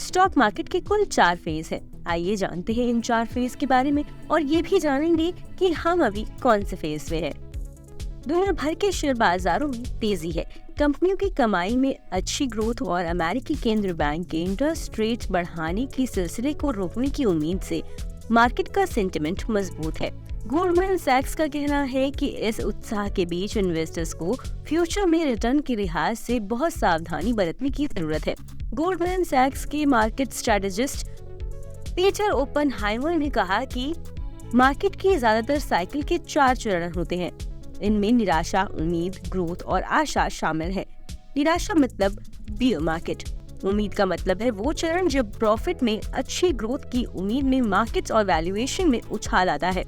Stock market के कुल 4 phase हैं। आइए जानते हैं इन 4 फेज के बारे में और ये भी जानेंगे कि हम अभी कौन से फेज में हैं। दुनिया भर के शेयर बाजारों में तेजी है। कंपनियों की कमाई में अच्छी ग्रोथ और अमेरिकी केंद्रीय बैंक के इंटरेस्ट रेट बढ़ाने की सिलसिले को रोकने की उम्मीद से मार्केट का सेंटिमेंट मजबूत है। गोल्डमैन सैक्स का कहना है कि इस उत्साह के बीच इन्वेस्टर्स को फ्यूचर में रिटर्न के लिहाज से बहुत सावधानी बरतने की जरूरत है। गोल्डमैन सैक्स के मार्केट स्ट्रेटेजिस्ट पीटर ओपनहाइमर ने कहा कि मार्केट की ज्यादातर साइकिल के 4 चरण होते हैं। इनमें निराशा, उम्मीद, ग्रोथ और आशा शामिल है। निराशा मतलब बियर मार्केट। उम्मीद का मतलब है वो चरण जब प्रॉफिट में अच्छी ग्रोथ की उम्मीद में मार्केट और वैल्यूएशन में उछाल आता है।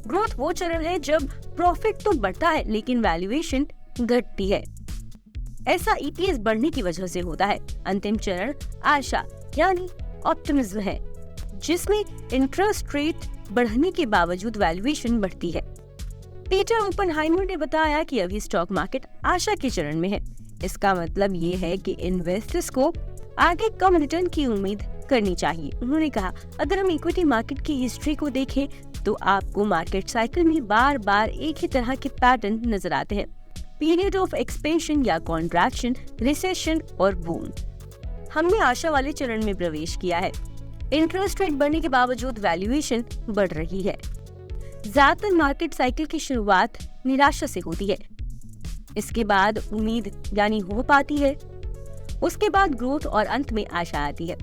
ग्रोथ वो चरण है जब प्रॉफिट तो बढ़ता है लेकिन वैल्यूएशन घटती है। ऐसा ईपीएस बढ़ने की वजह से होता है। अंतिम चरण आशा यानी ऑप्टिमिज्म है, जिसमें इंटरेस्ट रेट बढ़ने के बावजूद वैल्यूएशन बढ़ती है। पीटर ओपनहाइमर ने बताया कि अभी स्टॉक मार्केट आशा के चरण में है। इसका मतलब ये है कि इन्वेस्टर्स को आगे कम रिटर्न की उम्मीद करनी चाहिए। उन्होंने कहा, अगर हम इक्विटी मार्केट की हिस्ट्री को देखें तो आपको मार्केट साइकिल में बार बार एक ही तरह के पैटर्न नजर आते हैं। पीरियड ऑफ एक्सपेंशन या कॉन्ट्रैक्शन, रिसेशन और बूम। हमने आशा वाले चरण में प्रवेश किया है। इंटरेस्ट रेट बढ़ने के बावजूद वैल्यूएशन बढ़ रही है। ज्यादातर मार्केट साइकिल की शुरुआत निराशा से होती है, इसके बाद उम्मीद यानी होप आती है, उसके बाद ग्रोथ और अंत में आशा आती है।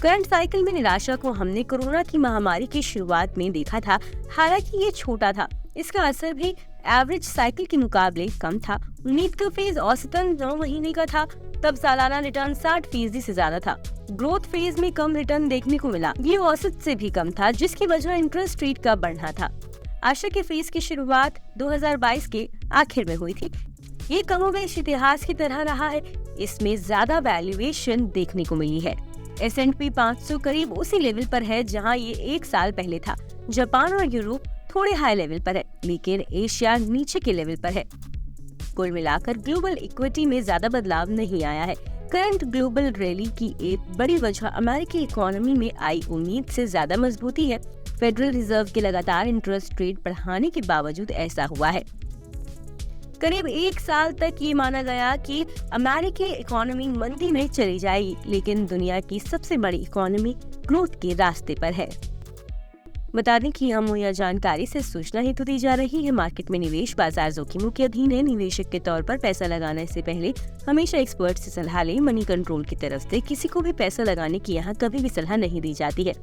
करंट साइकिल में निराशा को हमने कोरोना की महामारी की शुरुआत में देखा था। हालांकि ये छोटा था, इसका असर भी एवरेज साइकिल के मुकाबले कम था। उम्मीद का फेज औसतन 9 महीने का था, तब सालाना रिटर्न 60% से ज्यादा था। ग्रोथ फेज में कम रिटर्न देखने को मिला, ये औसत से भी कम था, जिसकी वजह इंटरेस्ट रेट का बढ़ना था। आशा के फेज की शुरुआत 2022 के आखिर में हुई थी। ये कमोबेश इतिहास की तरह रहा है। इसमें ज्यादा वैल्यूएशन देखने को मिली है। S&P 500 करीब उसी लेवल पर है जहां ये 1 साल पहले था। जापान और यूरोप थोड़े हाई लेवल पर है, लेकिन एशिया नीचे के लेवल पर है। कुल मिलाकर ग्लोबल इक्विटी में ज्यादा बदलाव नहीं आया है। करंट ग्लोबल रैली की एक बड़ी वजह अमेरिकी इकोनॉमी में आई उम्मीद से ज्यादा मजबूती है। फेडरल रिजर्व के लगातार इंटरेस्ट रेट बढ़ाने के बावजूद ऐसा हुआ है। करीब 1 साल तक ये माना गया कि अमेरिकी इकोनॉमी मंदी में चली जाएगी, लेकिन दुनिया की सबसे बड़ी इकोनॉमी ग्रोथ के रास्ते पर है। बता दें कि हम मुहैया जानकारी से सूचना हेतु दी जा रही है। मार्केट में निवेश बाजार जोखिमों के अधीन है। निवेशक के तौर पर पैसा लगाने से पहले हमेशा एक्सपर्ट से सलाह लें। मनी कंट्रोल की तरफ से किसी को भी पैसा लगाने की यहाँ कभी भी सलाह नहीं दी जाती है।